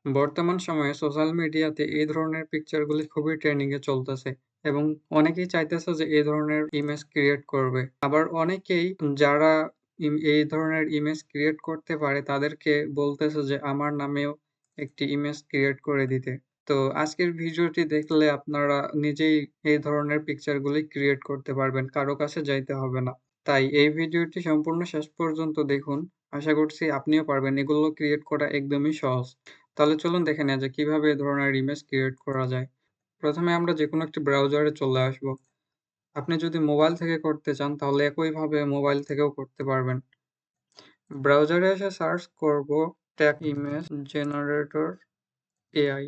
বর্তমান সময়ে সোশ্যাল মিডিয়াতে এই ধরনের পিকচারগুলি খুবই ট্রেন্ডিং এ চলতেছে এবং অনেকেই চাইতেছে যে এই ধরনের ইমেজ ক্রিয়েট করবে। আবার অনেকেই যারা এই ধরনের ইমেজ ক্রিয়েট করতে পারে তাদেরকে বলতেছে যে আমার নামেও একটি ইমেজ ক্রিয়েট করে দিতে। তো আজকের ভিডিওটি দেখলে আপনারা নিজেই এই ধরনের পিকচারগুলি ক্রিয়েট করতে পারবেন। কারো কাছে যাইতে হবে না। তাই এই ভিডিওটি সম্পূর্ণ শেষ পর্যন্ত দেখুন। আশা করছি আপনিও পারবেন। এগুলো ক্রিয়েট করা একদমই সহজ। তাহলে চলুন দেখে নেওয়া যাক কিভাবে এ ধরনের ইমেজ ক্রিয়েট করা যায়। প্রথমে আমরা যেকোনো একটি ব্রাউজারে চলে আসব। আপনি যদি মোবাইল থেকে করতে চান তাহলে একইভাবে মোবাইল থেকেও করতে পারবেন। ব্রাউজারে এসে সার্চ করব tag image generator AI.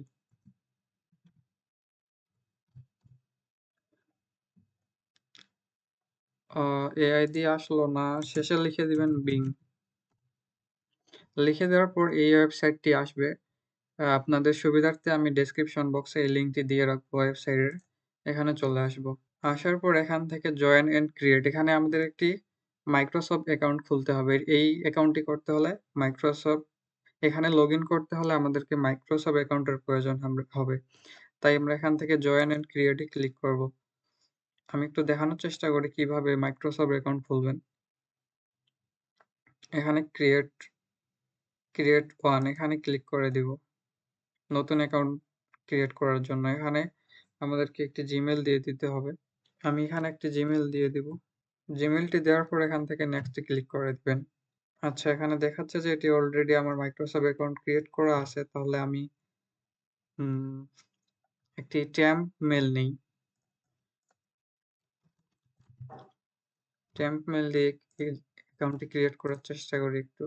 AI দিয়ে আসলো না, শেষে লিখে দিবেন বিং। লিখে দেওয়ার পর এই ওয়েবসাইটটি আসবে। আপনাদের সুবিধার্থে আমি ডেসক্রিপশন বক্সে এই লিঙ্কটি দিয়ে রাখবো ওয়েবসাইটের। এখানে চলে আসব। আসার পর এখান থেকে জয়েন এন্ড ক্রিয়েট এখানে আমাদের একটি মাইক্রোসফট অ্যাকাউন্ট খুলতে হবে। এই অ্যাকাউন্টটি করতে হলে মাইক্রোসফট এখানে লগইন করতে হলে আমাদেরকে মাইক্রোসফট অ্যাকাউন্টের প্রয়োজন হবে। তাই আমরা এখান থেকে জয়েন এন্ড ক্রিয়েট এ ক্লিক করব। আমি একটু দেখানোর চেষ্টা করি কিভাবে মাইক্রোসফট অ্যাকাউন্ট খুলবেন। এখানে ক্রিয়েট ওয়ান এখানে ক্লিক করে দিব। নতুন অ্যাকাউন্ট ক্রিয়েট করার জন্য এখানে আমাদেরকে একটি জিমেইল দিয়ে দিতে হবে। আমি এখানে একটি জিমেইল দিয়ে দিব। জিমেইলটি দেওয়ার পর এখান থেকে নেক্সট এ ক্লিক করে দিবেন। আচ্ছা, এখানে দেখাচ্ছে যে এটি অলরেডি আমার মাইক্রোসফট অ্যাকাউন্ট ক্রিয়েট করা আছে। তাহলে আমি উম একটি ট্যাম্প মেইল নেই। ট্যাম্প মেইল দিয়ে অ্যাকাউন্টটি ক্রিয়েট করার চেষ্টা করি একটু।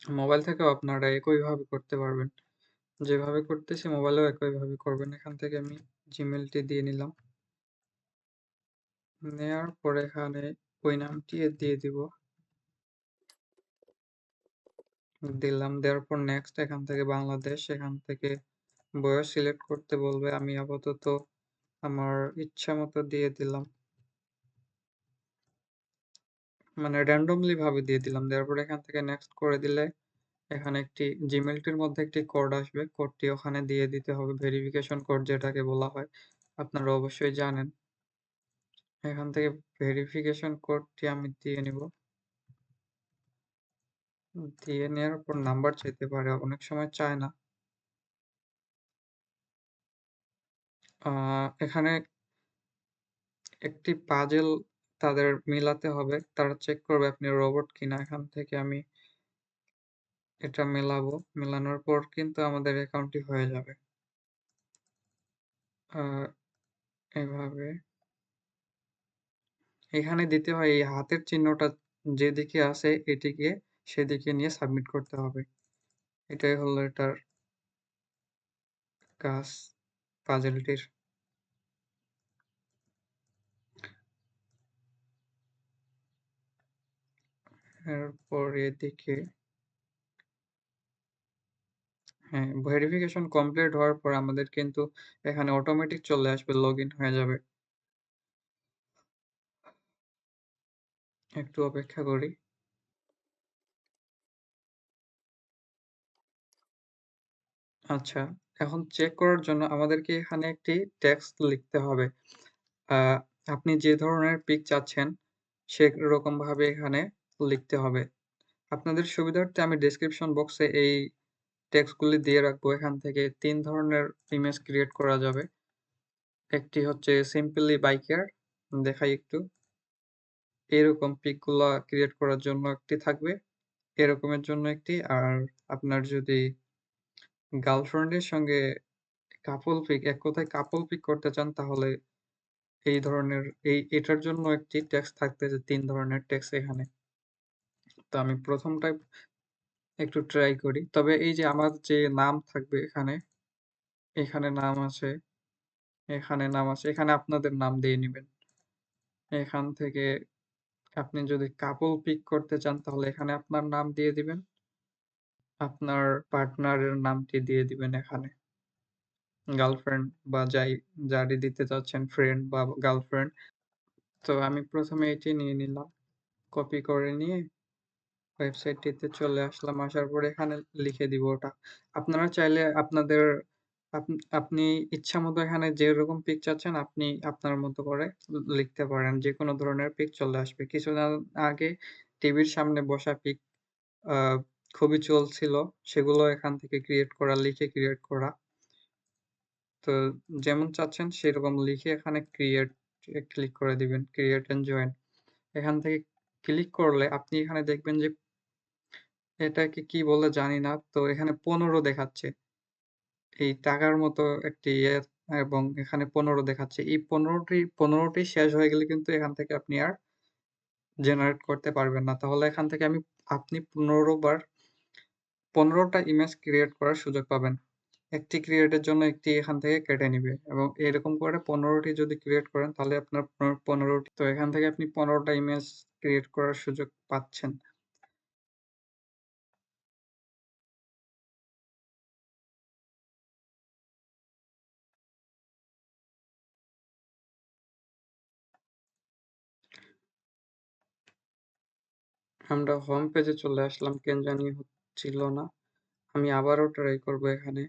মোবাইল থেকেও আপনারা একইভাবে করতে পারবেন। যেভাবে করতেছি মোবাইলেও একইভাবে করবেন। এখান থেকে আমি জিমেইলটি দিয়ে নিলাম। নেয়ার পরে এখানে ওই নামটি দিয়ে দিব। দিলাম, দেওয়ার পর নেক্সট এখান থেকে বাংলাদেশ, এখান থেকে বয়স সিলেক্ট করতে বলবে। আমি আপাতত আমার ইচ্ছা মতো দিয়ে দিলাম। মানে randomly ভাবে দিয়ে দিলাম। দেওয়ার পরে এখান থেকে নেক্সট করে দিলে এখানে একটি জিমেইলটির মধ্যে একটি কোড আসবে। কোডটি ওখানে দিয়ে দিতে হবে। ভেরিফিকেশন কোড যেটাকে বলা হয়। আপনারা অবশ্যই জানেন। এখান থেকে ভেরিফিকেশন কোডটি আমি দিয়ে নিব। দিয়ে নেওয়ার পর নাম্বার চাইতে পারে। অনেক সময় চায় না। এখানে একটি পাজল তাদের মিলাতে হবে। তারা চেক করবে আপনি রোবট কিনা। এখান থেকে আমি এটা মেলাবো। মেলানোর পর কিন্তু আমাদের অ্যাকাউন্টটি হয়ে যাবে। আ এভাবে এখানে দিতে হয় এই হাতের চিহ্নটা যেদিকে আছে এটিকে সেদিকে নিয়ে সাবমিট করতে হবে। এটাই হলো এটার কাজ পাজলটির। এরপর এদিকে হ্যাঁ, ভেরিফিকেশন কমপ্লিট হওয়ার পর আমাদের কিন্তু এখানে অটোমেটিক চলে আসবে, লগইন হয়ে যাবে। একটু অপেক্ষা করি। আচ্ছা, এখন চেক করার জন্য আমাদেরকে এখানে একটি টেক্সট লিখতে হবে। আ আপনি যে ধরনের পিক চাচ্ছেন সেরকমভাবে এখানে লিখতে হবে। আপনাদের সুবিধার্থে আমি ডেসক্রিপশন বক্সে এই টেক্সটগুলি দিয়ে রাখবো। এখান থেকে ৩ ধরনের ইমেজ ক্রিয়েট করা যাবে। একটি হচ্ছে সিম্পলি বাইকের, দেখাই একটু। এরকম পিকগুলা ক্রিয়েট করার জন্য একটি থাকবে, এরকমের জন্য একটি। আর আপনার যদি গার্লফ্রেন্ডের সঙ্গে কাপল পিক, এক কথায় কাপল পিক করতে চান তাহলে এই ধরনের এটার জন্য একটি টেক্সট থাকতেছে, ৩ ধরনের টেক্সট এখানে। তো আমি ১ম টায় একটু ট্রাই করি। তবে এই যে আমার যে নাম থাকবে এখানে, এখানে নাম আছে, এখানে নাম আছে, এখানে আপনাদের নাম দিয়ে নিবেন। এখান থেকে আপনি যদি কাপল পিক করতে চান তাহলে এখানে আপনার নাম দিয়ে দিবেন। আপনার পার্টনারের নামটি দিয়ে দিবেন এখানে। গার্লফ্রেন্ড বা যারই দিতে চাচ্ছেন, ফ্রেন্ড বা গার্লফ্রেন্ড। তো আমি ১ম এ এটি নিয়ে নিলাম। কপি করে নিয়ে ওয়েবসাইটটিতে চলে আসলাম। আসার পরে এখানে লিখে দিব ওটা। আপনারা চাইলে আপনাদের আপনি ইচ্ছামত এখানে যেরকম পিক চাচ্ছেন আপনি আপনার মতো করে লিখতে পারেন। যেকোনো ধরনের পিক চলে আসবে। কিছুদিন আগে টিভির সামনে বসা পিক আ খুবই চলছিল। সেগুলো এখান থেকে ক্রিয়েট করা, লিখে ক্রিয়েট করা। তো যেমন চাচ্ছেন সেরকম লিখে এখানে ক্রিয়েট এ ক্লিক করে দিবেন। Create and join. এখান থেকে ক্লিক করলে আপনি এখানে দেখবেন যে এটাকে কি বলে জানি না। তো এখানে ১৫ দেখাচ্ছে। এই টাকার মতো একটি এবং এখানে ১৫ দেখাচ্ছে। এই ১৫ টি শেষ হয়ে গেলে কিন্তু এখান থেকে আপনি আর জেনারেট করতে পারবেন না। তাহলে এখান থেকে আপনি ১৫ টা ইমেজ ক্রিয়েট করার সুযোগ পাবেন। একটি ক্রিয়েটের জন্য একটি এখান থেকে কেটে নিবে এবং এরকম করে ১৫ টি যদি ক্রিয়েট করেন তাহলে আপনার ১৫ টি তো এখান থেকে আপনি ১৫ টা ইমেজ ক্রিয়েট করার সুযোগ পাচ্ছেন। আমরা হোম পেজে চলে আসলাম। কেন জানি হচ্ছিল না। আমি আবারও ট্রাই করব এখানে।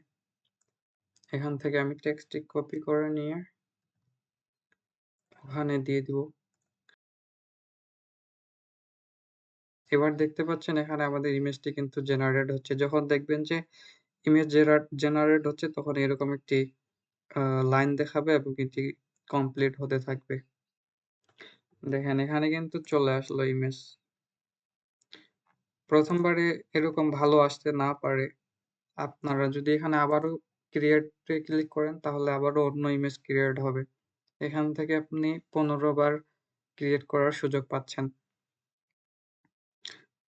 এখান থেকে আমি টেক্সটটি কপি করে নিয়ে ওখানে দিয়ে দিব। এবার দেখতে পাচ্ছেন এখানে আমাদের ইমেজটি কিন্তু জেনারেট হচ্ছে। যখন দেখবেন যে ইমেজ জেনারেট হচ্ছে তখন এরকম একটি আ লাইন দেখাবে এবং এটি কমপ্লিট হতে থাকবে। দেখেন এখানে কিন্তু চলে আসলো ইমেজ। ১ম বারে এরকম ভালো আসতে না পারে। আপনারা যদি এখানে আবারও ক্রিয়েট এ ক্লিক করেন তাহলে আবারও অন্য ইমেজ ক্রিয়েট হবে। এখান থেকে আপনি ১৫ বার ক্রিয়েট করার সুযোগ পাচ্ছেন।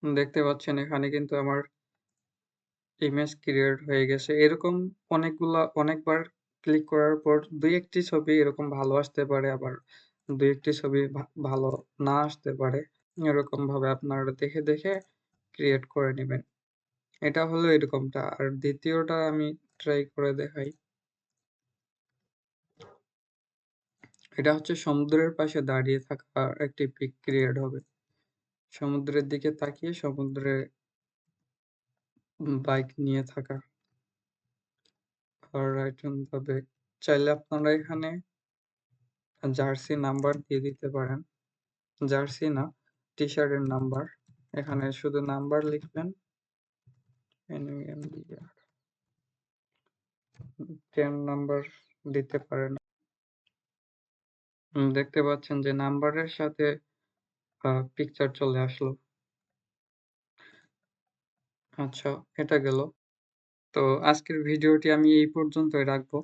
দেখতে পাচ্ছেন এখানে কিন্তু আমার ইমেজ ক্রিয়েট হয়ে গেছে। এরকম অনেকবার ক্লিক করার পর ২-১ টি ছবি এরকম ভালো আসতে পারে, আবার ২-১ টি ছবি ভালো না আসতে পারে। এরকমভাবে আপনারা দেখে ক্রিয়েট করে নিবেন। এটা হলো এরকমটা। আর ২য় টা আমি ট্রাই করে দেখাই। এটা হচ্ছে সমুদ্রের পাশে দাঁড়িয়ে থাকা একটি পিক ক্রিয়েট হবে। সমুদ্রের দিকে তাকিয়ে সমুদ্রে বাইক নিয়ে থাকা। অলরাইট ভাবে চাইলে আপনারা এখানে জার্সি নাম্বার দিয়ে দিতে পারেন। জার্সি না, টি-শার্টের নাম্বার। এখানে শুধু নাম্বার লিখবেন। NUMBR 10 নাম্বার দিতে পারেন। দেখতে পাচ্ছেন যে নাম্বারের সাথে পিকচার চলে আসলো। আচ্ছা, এটা গেল। তো আজকের ভিডিওটি আমি এই পর্যন্তই রাখবো।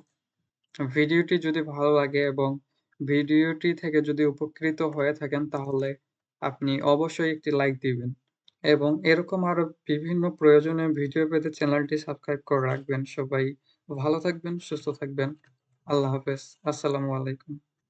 ভিডিওটি যদি ভালো লাগে এবং ভিডিওটি থেকে যদি উপকৃত হয়ে থাকেন তাহলে আপনি অবশ্যই একটি লাইক দিবেন এবং এরকম আরো বিভিন্ন প্রয়োজনীয় ভিডিও পেতে চ্যানেলটি সাবস্ক্রাইব করে রাখবেন। সবাই ভালো থাকবেন, সুস্থ থাকবেন। আল্লাহ হাফেজ। আসসালামু আলাইকুম।